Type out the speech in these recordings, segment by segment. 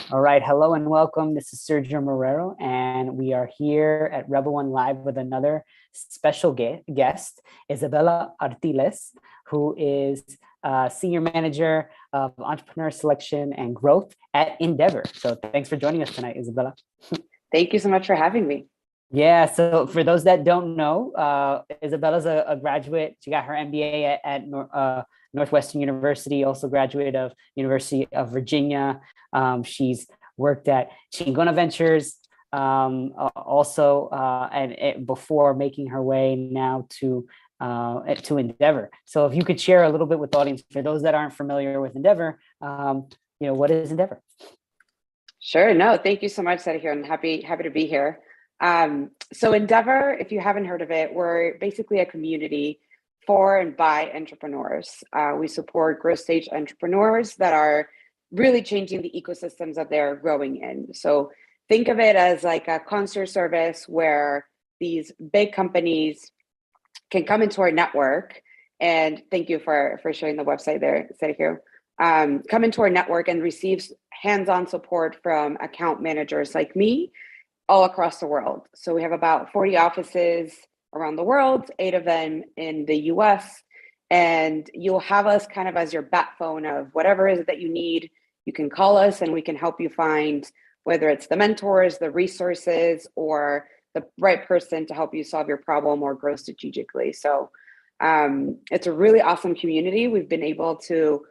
All right, hello and welcome. This is Sergio Morero, and we are here at RBL1 Live with another special guest, Isabella Artiles, who is Senior Manager of Entrepreneur Selection and Growth at Endeavor. So thanks for joining us tonight, Isabella. Thank you so much for having me. Yeah, so for those that don't know, Isabella's a graduate. She got her MBA at Northwestern University, also graduate of University of Virginia. She's worked at Chingona Ventures, before making her way now to Endeavor. So if you could share a little bit with the audience, for those that aren't familiar with Endeavor, what is Endeavor? Sure. No, thank you so much, Sergio. I'm happy to be here. So Endeavor, if you haven't heard of it, we're basically a community for and by entrepreneurs. We support growth stage entrepreneurs that are really changing the ecosystems that they're growing in. So think of it as like a concierge service where these big companies can come into our network. And thank you for sharing the website there, Sergio. Come into our network and receive hands-on support from account managers like me all across the world. So we have about 40 offices around the world, 8 of them in the US. And you'll have us kind of as your backbone of whatever it is that you need. You can call us and we can help you find whether it's the mentors, the resources, or the right person to help you solve your problem or grow strategically. So it's a really awesome community. We've been able to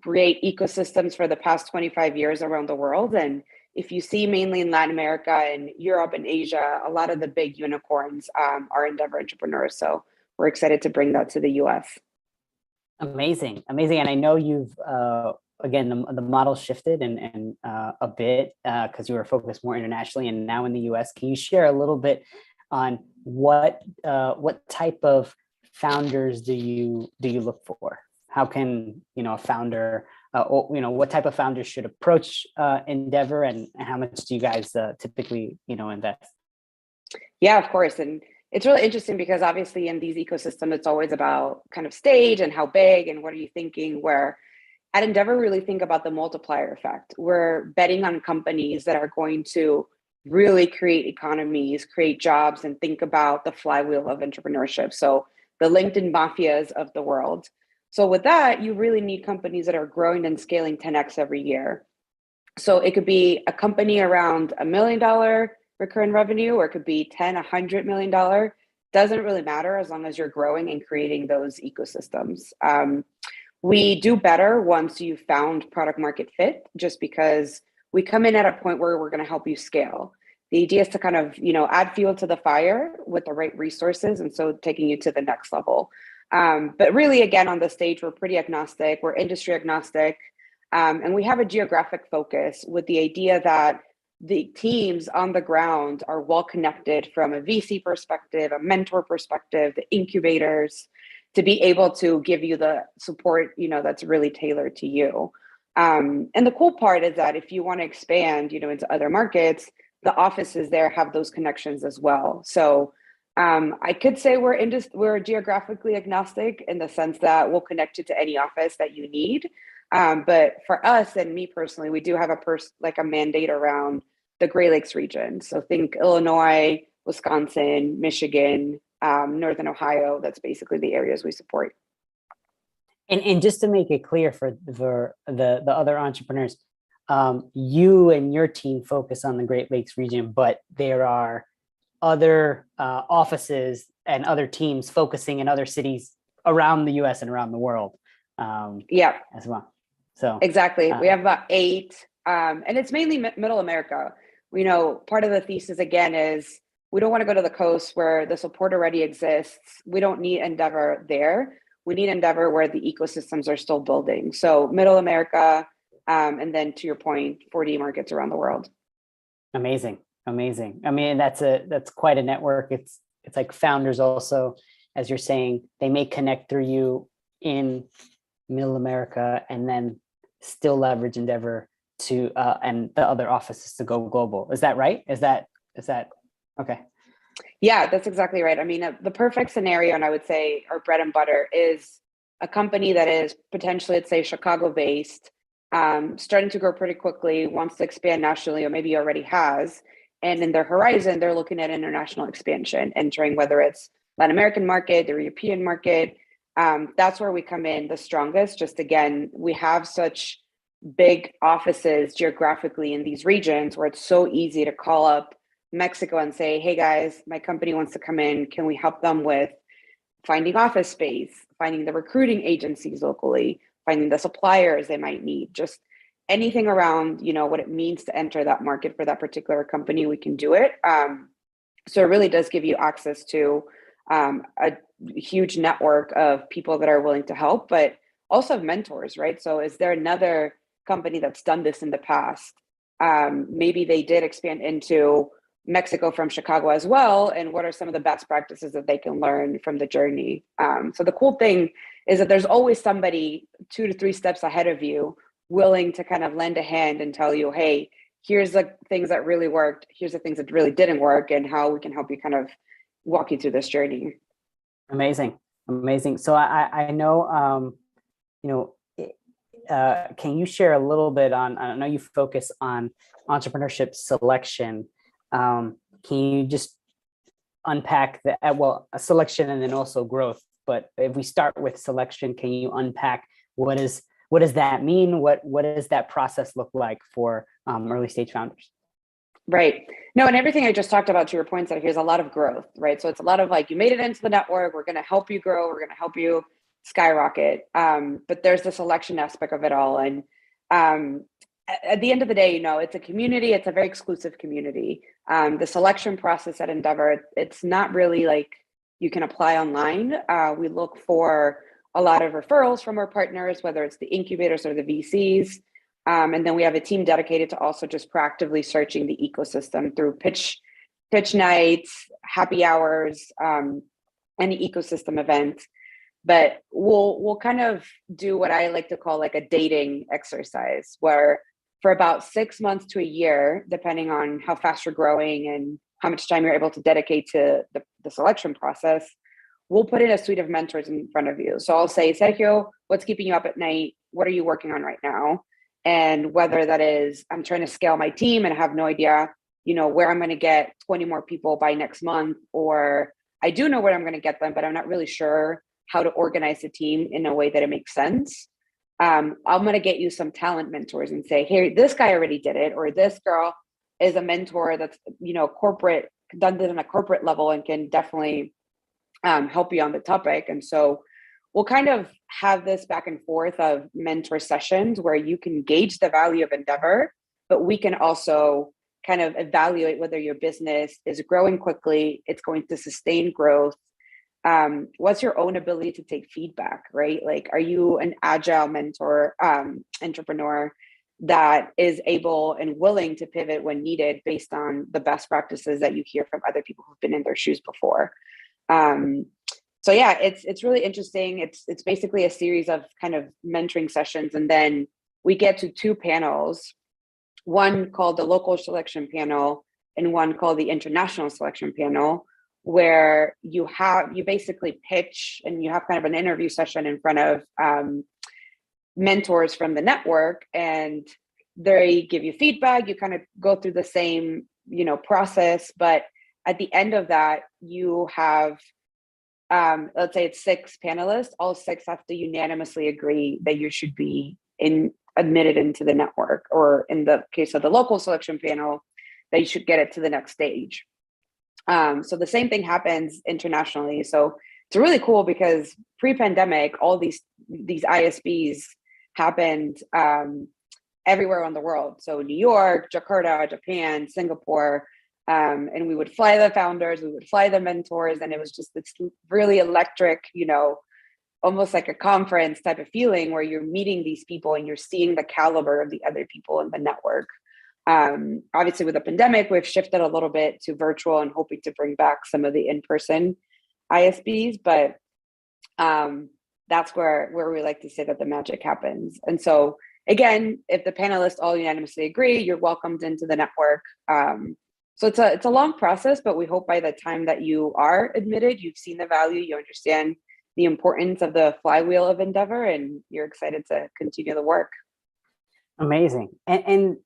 create ecosystems for the past 25 years around the world. And if you see mainly in Latin America and Europe and Asia, a lot of the big unicorns are Endeavor entrepreneurs. So we're excited to bring that to the US. Amazing. And I know you've, again, the model shifted and a bit because you were focused more internationally and now in the US. Can you share a little bit on what type of founders do you look for? How can a founder, what type of founders should approach Endeavor, and how much do you guys typically invest? Yeah, of course. And it's really interesting because obviously in these ecosystems, it's always about kind of stage and how big and what are you thinking, where at Endeavor, really think about the multiplier effect. We're betting on companies that are going to really create economies, create jobs, and think about the flywheel of entrepreneurship. So the LinkedIn mafias of the world. So with that, you really need companies that are growing and scaling 10x every year. So it could be a company around $1 million recurring revenue, or it could be 10, $100 million. Doesn't really matter as long as you're growing and creating those ecosystems. We do better once you've found product market fit, just because we come in at a point where we're going to help you scale. The idea is to kind of, add fuel to the fire with the right resources. And so taking you to the next level. But really, again, on the stage, we're pretty agnostic. We're industry agnostic. And we have a geographic focus with the idea that the teams on the ground are well connected from a VC perspective, a mentor perspective, the incubators, to be able to give you the support, that's really tailored to you. And the cool part is that if you want to expand, into other markets, the offices there have those connections as well. So I could say we're geographically agnostic in the sense that we'll connect you to any office that you need. But for us and me personally, we do have a mandate around the Great Lakes region. So think Illinois, Wisconsin, Michigan, Northern Ohio. That's basically the areas we support. And just to make it clear for the other entrepreneurs, you and your team focus on the Great Lakes region, but there are other offices and other teams focusing in other cities around the US and around the world. As well. So exactly. We have about 8, and it's mainly middle America. Part of the thesis again is we don't want to go to the coast where the support already exists. We don't need Endeavor there. We need Endeavor where the ecosystems are still building. So middle America, and then to your point, 40 markets around the world. Amazing. I mean, that's quite a network. It's like founders also, as you're saying, they may connect through you in middle America and then still leverage Endeavor to and the other offices to go global. Is that right? Is that okay? Yeah, that's exactly right. I mean, the perfect scenario, and I would say our bread and butter is a company that is potentially, let's say, Chicago based, starting to grow pretty quickly, wants to expand nationally, or maybe already has. And in their horizon, they're looking at international expansion, entering whether it's Latin American market, the European market. That's where we come in the strongest. Just again, we have such big offices geographically in these regions where it's so easy to call up Mexico and say, hey guys, my company wants to come in. Can we help them with finding office space, finding the recruiting agencies locally, finding the suppliers they might need, just anything around, what it means to enter that market for that particular company, we can do it. So it really does give you access to a huge network of people that are willing to help, but also mentors, right? So is there another company that's done this in the past? Maybe they did expand into Mexico from Chicago as well, and what are some of the best practices that they can learn from the journey? So the cool thing is that there's always somebody 2 to 3 steps ahead of you willing to kind of lend a hand and tell you, hey, here's the things that really worked, here's the things that really didn't work, and how we can help you kind of walk you through this journey. Amazing. So I know, can you share a little bit on, I know you focus on entrepreneurship selection. Can you just unpack a selection and then also growth? But if we start with selection, can you unpack what does that mean? What does that process look like for early stage founders? Right. No, and everything I just talked about, to your points, that here's a lot of growth, right? So it's a lot of like, you made it into the network, we're going to help you grow, we're going to help you skyrocket. But there's the selection aspect of it all. And at the end of the day, it's a community, it's a very exclusive community. The selection process at Endeavor, it's not really like you can apply online. We look for a lot of referrals from our partners, whether it's the incubators or the VCs. And then we have a team dedicated to also just proactively searching the ecosystem through pitch nights, happy hours, any ecosystem event. But we'll kind of do what I like to call like a dating exercise, where for about 6 months to a year, depending on how fast you're growing and how much time you're able to dedicate to the selection process, we'll put in a suite of mentors in front of you. So I'll say, Sergio, what's keeping you up at night? What are you working on right now? And whether that is, I'm trying to scale my team and have no idea, where I'm going to get 20 more people by next month, or I do know where I'm going to get them, but I'm not really sure how to organize the team in a way that it makes sense. I'm going to get you some talent mentors and say, hey, this guy already did it, or this girl is a mentor that's, corporate, done this on a corporate level and can definitely help you on the topic. And so we'll kind of have this back and forth of mentor sessions where you can gauge the value of Endeavor, but we can also kind of evaluate whether your business is growing quickly, it's going to sustain growth. What's your own ability to take feedback, right? Like, are you an agile mentor, entrepreneur that is able and willing to pivot when needed based on the best practices that you hear from other people who've been in their shoes before? So yeah, it's really interesting. It's basically a series of kind of mentoring sessions, and then we get to 2 panels, one called the local selection panel and one called the international selection panel, where you basically pitch and you have kind of an interview session in front of mentors from the network, and they give you feedback. You kind of go through the same process, but at the end of that, you have let's say it's 6 panelists, all 6 have to unanimously agree that you should be admitted into the network, or in the case of the local selection panel, that you should get it to the next stage. So the same thing happens internationally. So it's really cool because pre-pandemic, all these ISBs happened everywhere around the world. So New York, Jakarta, Japan, Singapore, and we would fly the founders, we would fly the mentors, and it was just this really electric, almost like a conference type of feeling where you're meeting these people and you're seeing the caliber of the other people in the network. Obviously with the pandemic, we've shifted a little bit to virtual and hoping to bring back some of the in-person ISBs, but that's where we like to say that the magic happens. And so again, if the panelists all unanimously agree, you're welcomed into the network. So it's a long process, but we hope by the time that you are admitted, you've seen the value, you understand the importance of the flywheel of Endeavor, and you're excited to continue the work. Amazing. And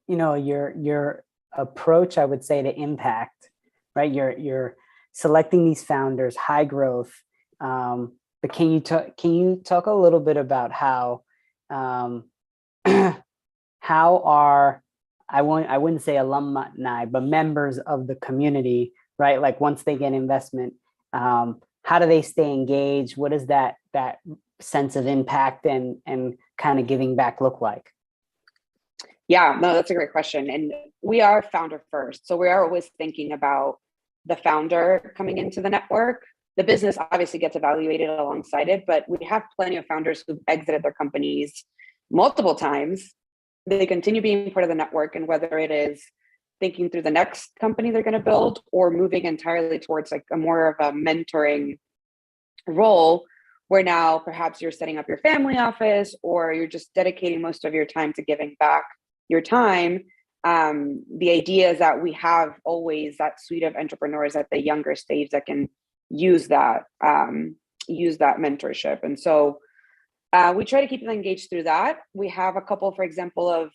your approach, I would say, to impact, right? You're selecting these founders, high growth. But can you talk a little bit about how um, how are I wouldn't say alumni, but members of the community, right? Like once they get investment, how do they stay engaged? What does that sense of impact and kind of giving back look like? Yeah, no, that's a great question. And we are founder first. So we are always thinking about the founder coming into the network. The business obviously gets evaluated alongside it, but we have plenty of founders who've exited their companies multiple times. They continue being part of the network, and whether it is thinking through the next company they're going to build or moving entirely towards like a more of a mentoring role, where now perhaps you're setting up your family office or you're just dedicating most of your time to giving back your time. The idea is that we have always that suite of entrepreneurs at the younger stage that can use that mentorship. And so we try to keep them engaged through that. We have a couple, for example, of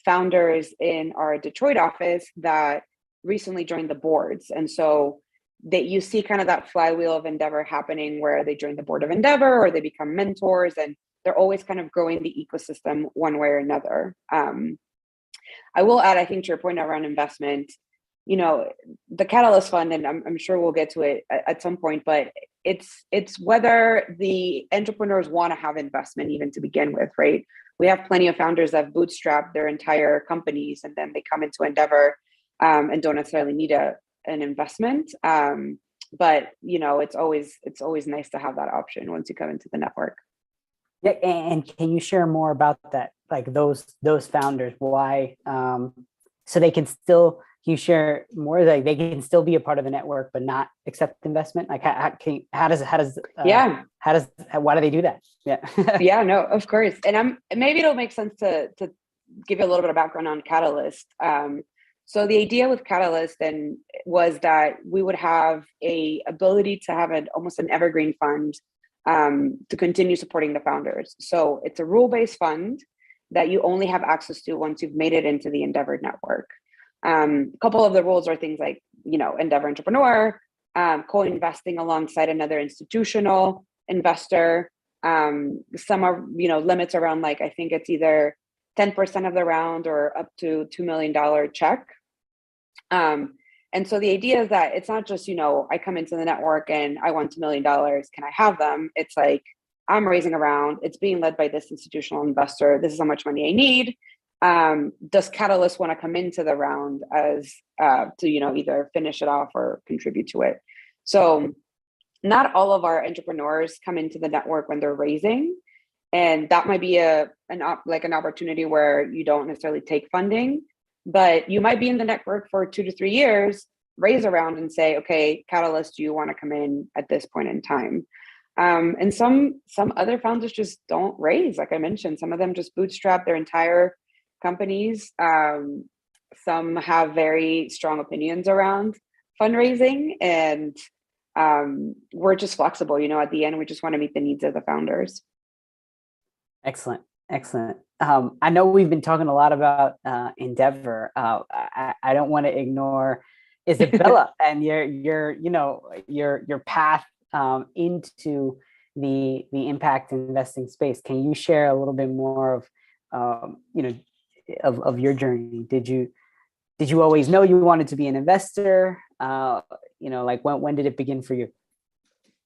founders in our Detroit office that recently joined the boards. And so that you see kind of that flywheel of Endeavor happening where they join the board of Endeavor or they become mentors, and they're always kind of growing the ecosystem one way or another. I will add, I think, to your point around investment, the Catalyst Fund, and I'm sure we'll get to it at some point, but it's whether the entrepreneurs want to have investment even to begin with, right? We have plenty of founders that bootstrap their entire companies and then they come into Endeavor and don't necessarily need an investment. But it's always nice to have that option once you come into the network. Yeah, and can you share more about that? Like those founders, why? So they can still. Can you share more? Like they can still be a part of the network, but not accept investment. Like Yeah. why do they do that? Yeah. Yeah, no, of course. And maybe it'll make sense to give you a little bit of background on Catalyst. So the idea with Catalyst and was that we would have a ability to have almost an evergreen fund to continue supporting the founders. So it's a rule-based fund that you only have access to once you've made it into the Endeavor network. A couple of the rules are things like, Endeavor Entrepreneur, co-investing alongside another institutional investor. Some are, limits around, like, I think it's either 10% of the round or up to $2 million check. And so the idea is that it's not just, I come into the network and I want $2 million. Can I have them? It's like, I'm raising a round. It's being led by this institutional investor. This is how much money I need. Does Catalyst want to come into the round as to, either finish it off or contribute to it? So not all of our entrepreneurs come into the network when they're raising. And that might be an opportunity where you don't necessarily take funding, but you might be in the network for 2 to 3 years, raise a round and say, okay, Catalyst, do you want to come in at this point in time? And some other founders just don't raise. Like I mentioned, some of them just bootstrap their entire companies. Some have very strong opinions around fundraising, and we're just flexible. At the end, we just want to meet the needs of the founders. Excellent. I know we've been talking a lot about Endeavor. I don't want to ignore Isabella and your path into the impact investing space. Can you share a little bit more of your journey? Did you always know you wanted to be an investor? Like when did it begin for you?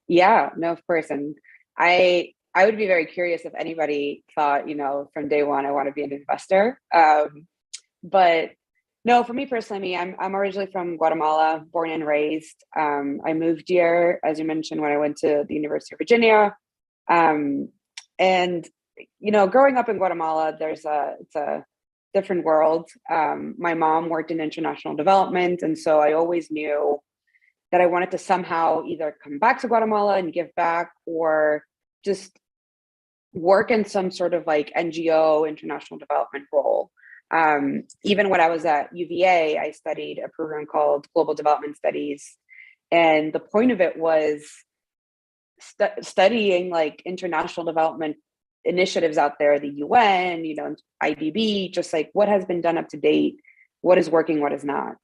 Yeah, no, of course. And I would be very curious if anybody thought, from day one, I want to be an investor. But no, for me personally, I'm originally from Guatemala, born and raised. I moved here, as you mentioned, when I went to the University of Virginia. And growing up in Guatemala, it's a different world. My mom worked in international development, and so I always knew that I wanted to somehow either come back to Guatemala and give back, or just work in some sort of like NGO international development role. Even when I was at UVA, I studied a program called Global Development Studies. And the point of it was studying like international development initiatives out there, the UN, IDB, just like what has been done up to date, what is working, what is not.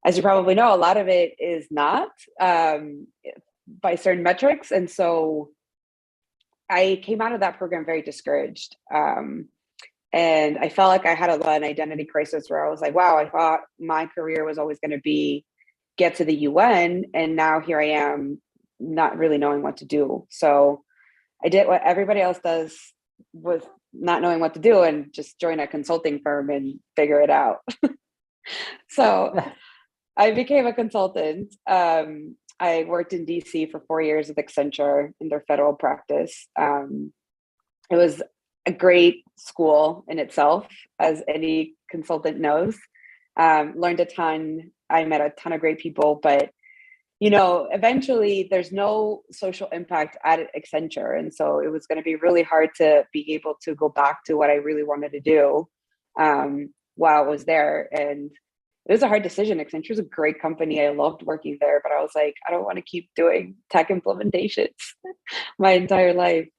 As you probably know, a lot of it is not by certain metrics. And so I came out of that program very discouraged. And I felt like I had an identity crisis where I was like, wow, I thought my career was always going to be get to the UN. And now here I am not really knowing what to do. So I did what everybody else does with not knowing what to do and just join a consulting firm and figure it out. So I became a consultant. I worked in DC for 4 years with Accenture in their federal practice. It was a great school in itself, as any consultant knows. Learned a ton. I met a ton of great people, but eventually there's no social impact at Accenture. And so it was going to be really hard to be able to go back to what I really wanted to do while I was there. And it was a hard decision. Accenture is a great company. I loved working there, but I was like, I don't want to keep doing tech implementations my entire life.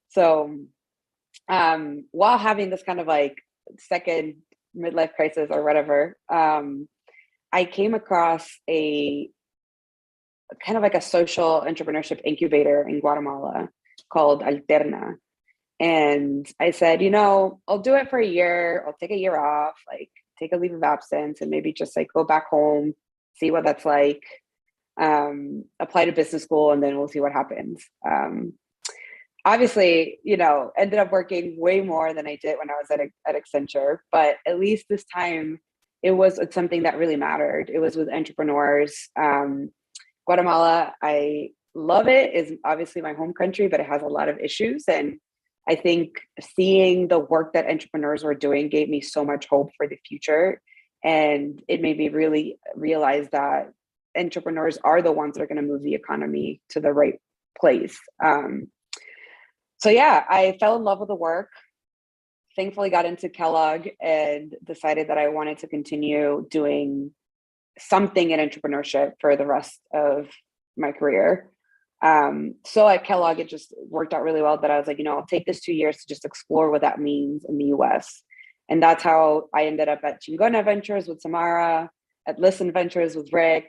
So while having this kind of like second midlife crisis or whatever, I came across a kind of like a social entrepreneurship incubator in Guatemala called Alterna. And I said, I'll do it for a year. I'll take a year off, like take a leave of absence and maybe just like go back home, see what that's like, apply to business school, and then we'll see what happens. Obviously, ended up working way more than I did when I was at Accenture, but at least this time it was something that really mattered. It was with entrepreneurs. Guatemala, I love it, is obviously my home country, but it has a lot of issues. And I think seeing the work that entrepreneurs were doing gave me so much hope for the future. And it made me really realize that entrepreneurs are the ones that are going to move the economy to the right place. So yeah, I fell in love with the work, thankfully got into Kellogg and decided that I wanted to continue doing something in entrepreneurship for the rest of my career. So at Kellogg, it just worked out really well that I was like, I'll take this 2 years to just explore what that means in the US. And that's how I ended up at Chingona Ventures with Samara, at Listen Ventures with Rick.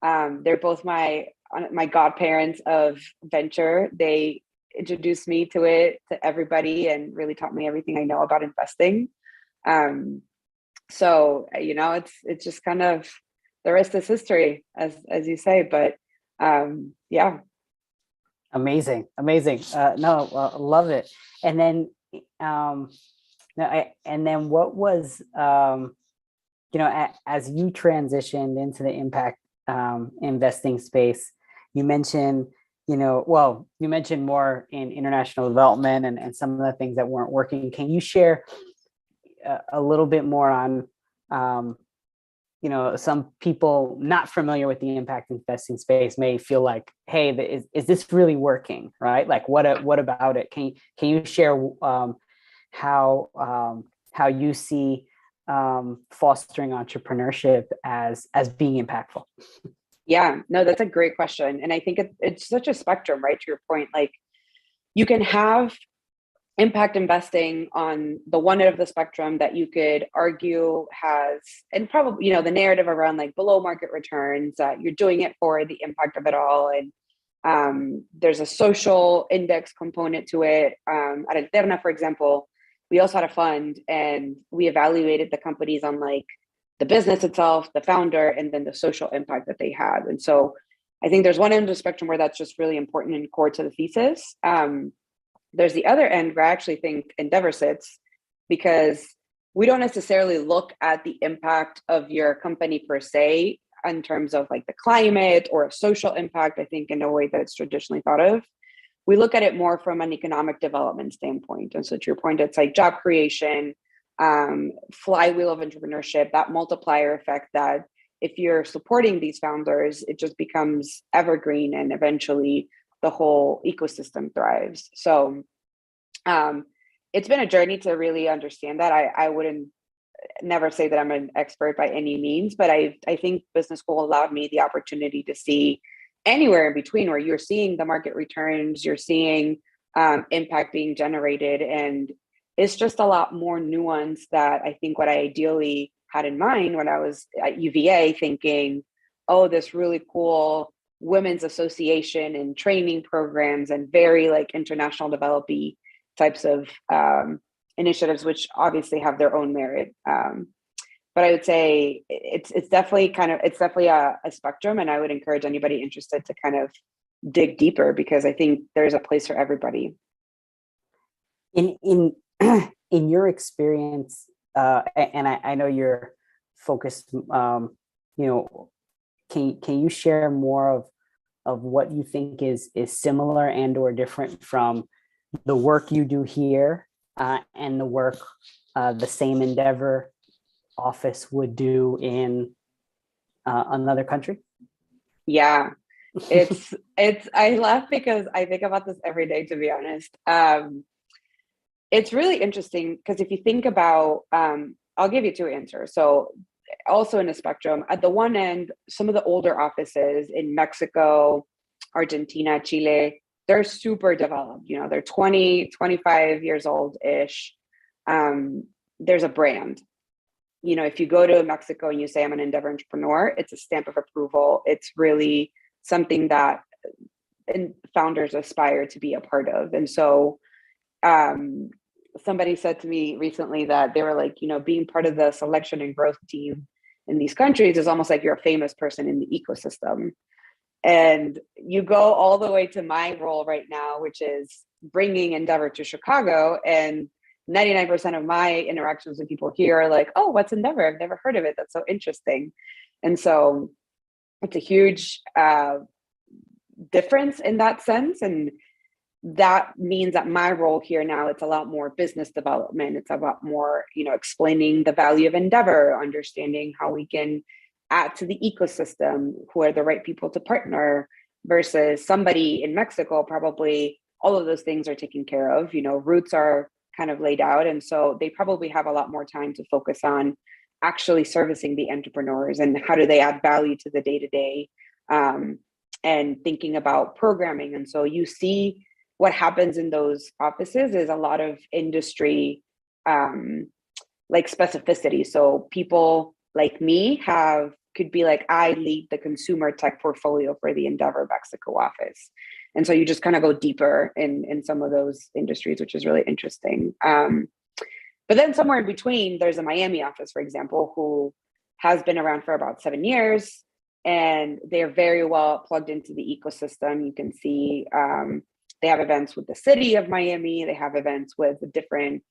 They're both my godparents of venture. They introduced me to everybody and really taught me everything I know about investing. So, it's just kind of the rest is history, as you say, but yeah. Amazing. Love it. And then, what was, as you transitioned into the impact investing space, you mentioned, you mentioned more in international development and some of the things that weren't working. Can you share a little bit more on, some people not familiar with the impact investing space may feel like, hey, is this really working, right? Like, what about it? Can you share how you see fostering entrepreneurship as being impactful? Yeah, no, that's a great question. And I think it's such a spectrum, right? To your point, like you can have impact investing on the one end of the spectrum that you could argue has, and probably, the narrative around like below market returns, that you're doing it for the impact of it all. And there's a social index component to it. At Alterna, for example, we also had a fund and we evaluated the companies on like the business itself, the founder, and then the social impact that they had. And so I think there's one end of the spectrum where that's just really important and core to the thesis. There's the other end where I actually think Endeavor sits, because we don't necessarily look at the impact of your company per se in terms of like the climate or a social impact, I think, in a way that it's traditionally thought of. We look at it more from an economic development standpoint. And so to your point, it's like job creation, flywheel of entrepreneurship, that multiplier effect that if you're supporting these founders, it just becomes evergreen and eventually the whole ecosystem thrives. So it's been a journey to really understand that. I wouldn't never say that I'm an expert by any means, but I think business school allowed me the opportunity to see anywhere in between, where you're seeing the market returns, you're seeing impact being generated. And it's just a lot more nuanced that I think what I ideally had in mind when I was at UVA, thinking, oh, this really cool women's association and training programs and very like international developing types of initiatives, which obviously have their own merit. But I would say it's definitely a spectrum, and I would encourage anybody interested to kind of dig deeper, because I think there's a place for everybody. In in your experience, and I know you're focused, can you share more of what you think is similar and or different from the work you do here and the work the same Endeavor office would do in another country? Yeah, it's I laugh because I think about this every day, to be honest. It's really interesting because if you think about, I'll give you two answers. So also in a spectrum, at the one end, some of the older offices in Mexico, Argentina, Chile, they're super developed. You know, they're 20, 25 years old-ish. There's a brand. You know, if you go to Mexico and you say, I'm an Endeavor entrepreneur, it's a stamp of approval. It's really something that founders aspire to be a part of. And so somebody said to me recently that they were like, you know, being part of the selection and growth team in these countries is almost like you're a famous person in the ecosystem. And you go all the way to my role right now, which is bringing Endeavor to Chicago. And 99% of my interactions with people here are like, oh, what's Endeavor? I've never heard of it. That's so interesting. And so it's a huge difference in that sense. And that means that my role here now, it's a lot more business development. It's a lot more, you know, explaining the value of Endeavor, understanding how we can add to the ecosystem, who are the right people to partner, versus somebody in Mexico, probably all of those things are taken care of. You know, roots are kind of laid out. And so they probably have a lot more time to focus on actually servicing the entrepreneurs and how do they add value to the day-to-day, and thinking about programming. And so you see what happens in those offices is a lot of industry like specificity. So people like me could be like, I lead the consumer tech portfolio for the Endeavor Mexico office. And so you just kind of go deeper in some of those industries, which is really interesting. But then somewhere in between, there's a Miami office, for example, who has been around for about 7 years, and they're very well plugged into the ecosystem. You can see they have events with the city of Miami. They have events with different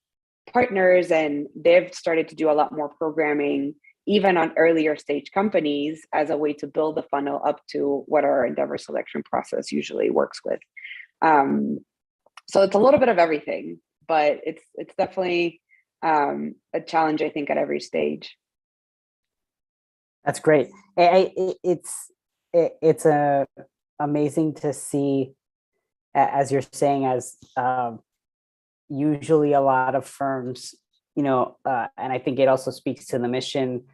partners, and they've started to do a lot more programming, even on earlier stage companies, as a way to build the funnel up to what our Endeavor selection process usually works with. So it's a little bit of everything, but it's definitely a challenge, I think, at every stage. That's great. It's amazing to see, as you're saying, as usually a lot of firms, you know, and I think it also speaks to the mission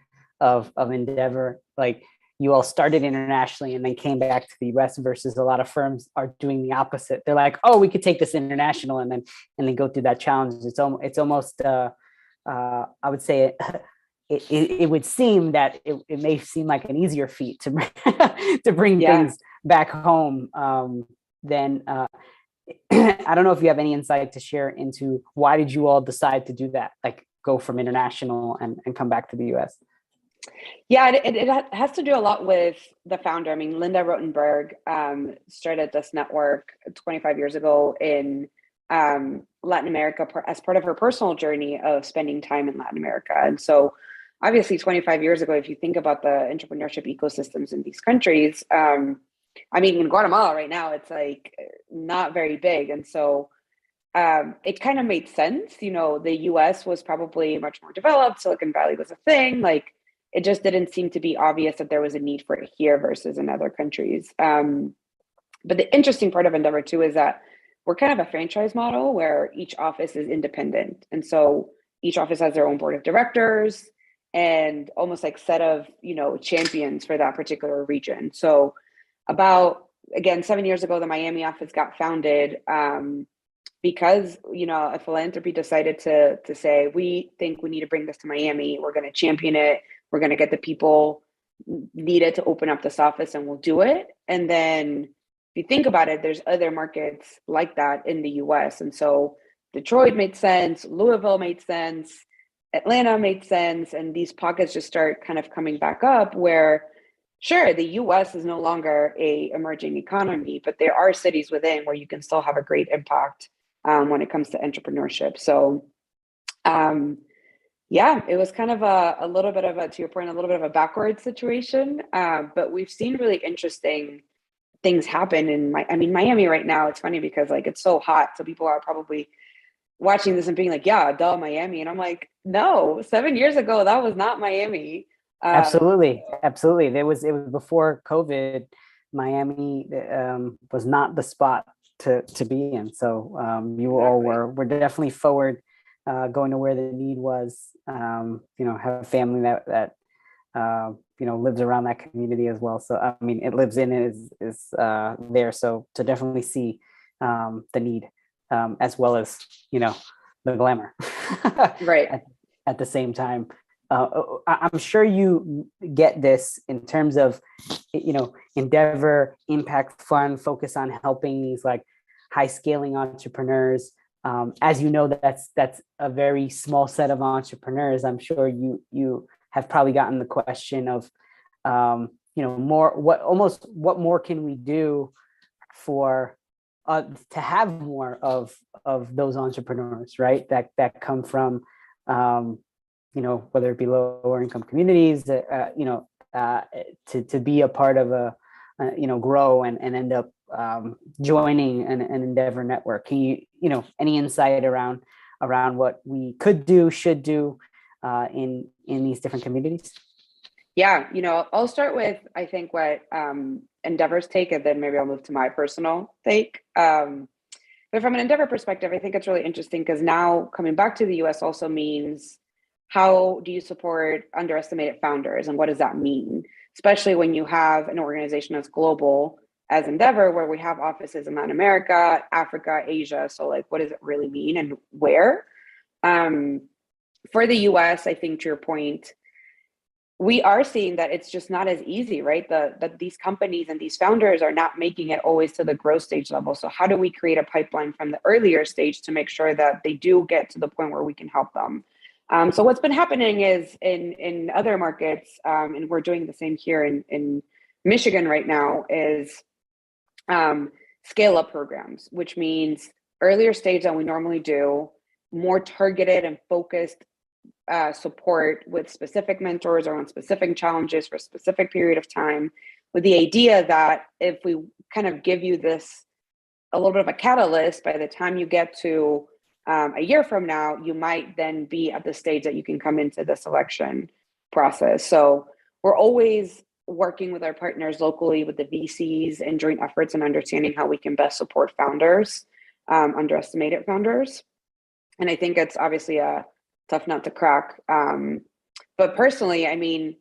of Endeavor. Like, you all started internationally and then came back to the US, versus a lot of firms are doing the opposite. They're like, oh, we could take this international and then go through that challenge. It's almost I would say it would seem that it may seem like an easier feat to bring things back home than I don't know if you have any insight to share into why did you all decide to do that, like go from international and come back to the US? Yeah, it has to do a lot with the founder. I mean, Linda Rotenberg started this network 25 years ago in Latin America as part of her personal journey of spending time in Latin America. And so obviously 25 years ago, if you think about the entrepreneurship ecosystems in these countries, I mean, in Guatemala right now, it's like not very big. And so it kind of made sense. You know, the US was probably much more developed. Silicon Valley was a thing. Like, it just didn't seem to be obvious that there was a need for it here versus in other countries. But the interesting part of Endeavor too is that we're kind of a franchise model where each office is independent. And so each office has their own board of directors and almost like set of, you know, champions for that particular region. So about, again, 7 years ago, the Miami office got founded. because a philanthropy decided to say, we think we need to bring this to Miami, we're going to champion it, we're going to get the people needed to open up this office, and we'll do it. And then if you think about it, there's other markets like that in the US. And so Detroit made sense, Louisville made sense, Atlanta made sense, and these pockets just start kind of coming back up where, sure, the US is no longer a emerging economy, but there are cities within where you can still have a great impact when it comes to entrepreneurship. So yeah, it was kind of a little bit of a, to your point, a little bit of a backward situation. But we've seen really interesting things happen in Miami right now. It's funny because like it's so hot. So people are probably watching this and being like, yeah, duh, Miami. And I'm like, no, 7 years ago, that was not Miami. Absolutely. It was before COVID. Miami was not the spot to be in. So you all were definitely forward, going to where the need was. Have a family that lives around that community as well. So I mean, it lives in it, is there. So to definitely see the need, as well as the glamour, Right. at the same time. I'm sure you get this in terms of, Endeavor Impact Fund, focus on helping these like high scaling entrepreneurs. As you know, that's a very small set of entrepreneurs. I'm sure you have probably gotten the question of, what more can we do for to have more of those entrepreneurs, right? That come from, whether it be lower income communities, to be a part of grow and end up joining an Endeavor network. Can you, any insight around what we could do, should do in these different communities? Yeah, I'll start with, I think, what Endeavor's take, and then maybe I'll move to my personal take. But from an Endeavor perspective, I think it's really interesting because now coming back to the US also means, how do you support underestimated founders, and what does that mean? Especially when you have an organization that's global as Endeavor, where we have offices in Latin America, Africa, Asia. So like, what does it really mean and where? For the US, I think to your point, we are seeing that it's just not as easy, right? That these companies and these founders are not making it always to the growth stage level. So how do we create a pipeline from the earlier stage to make sure that they do get to the point where we can help them? So what's been happening is in other markets, and we're doing the same here in Michigan right now, is scale up programs, which means earlier stage than we normally do, more targeted and focused support with specific mentors or on specific challenges for a specific period of time, with the idea that if we kind of give you this a little bit of a catalyst, by the time you get to a year from now, you might then be at the stage that you can come into the selection process. So we're always working with our partners locally, with the VCs and joint efforts, and understanding how we can best support founders, underestimated founders. And I think it's obviously a tough nut to crack. But personally, I mean,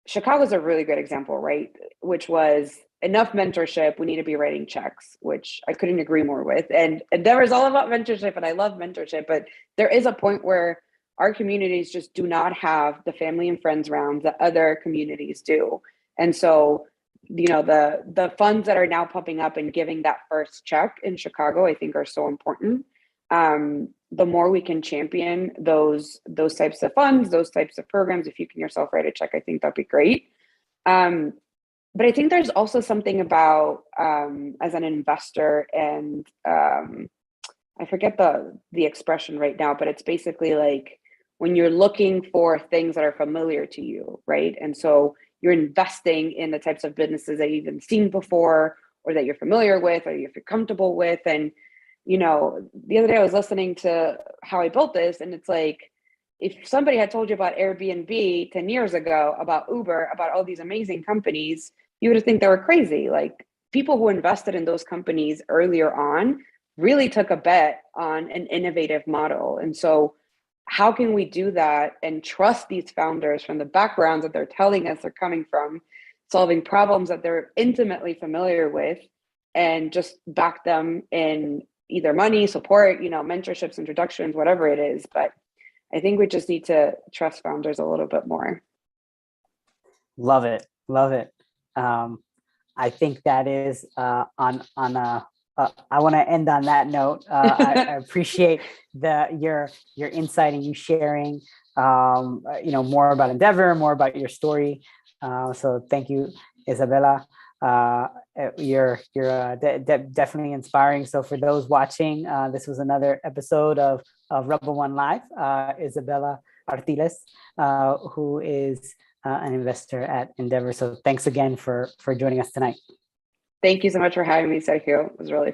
Chicago's a really good example, right? Which was enough mentorship. We need to be writing checks, which I couldn't agree more with. And Endeavor is all about mentorship, and I love mentorship. But there is a point where our communities just do not have the family and friends rounds that other communities do. And so, the funds that are now popping up and giving that first check in Chicago, I think, are so important. The more we can champion those types of funds, those types of programs, if you can yourself write a check, I think that'd be great. But I think there's also something about, as an investor, and I forget the expression right now, but it's basically like when you're looking for things that are familiar to you, right? And so you're investing in the types of businesses that you've even seen before, or that you're familiar with, or if you're comfortable with. And the other day I was listening to How I Built This, and it's like, if somebody had told you about Airbnb 10 years ago, about Uber, about all these amazing companies, you would think they were crazy. Like, people who invested in those companies earlier on really took a bet on an innovative model. And so how can we do that and trust these founders from the backgrounds that they're telling us they're coming from, solving problems that they're intimately familiar with, and just back them in either money, support, mentorships, introductions, whatever it is. But I think we just need to trust founders a little bit more. Love it. Love it. I think that is on a. I want to end on that note. I appreciate your insight and you sharing, more about Endeavor, more about your story. So thank you, Isabella. You're definitely inspiring. So for those watching, this was another episode of RBL1 Live. Isabella Artiles, who is an investor at Endeavor. So thanks again for joining us tonight. Thank you so much for having me, Sergio. It was really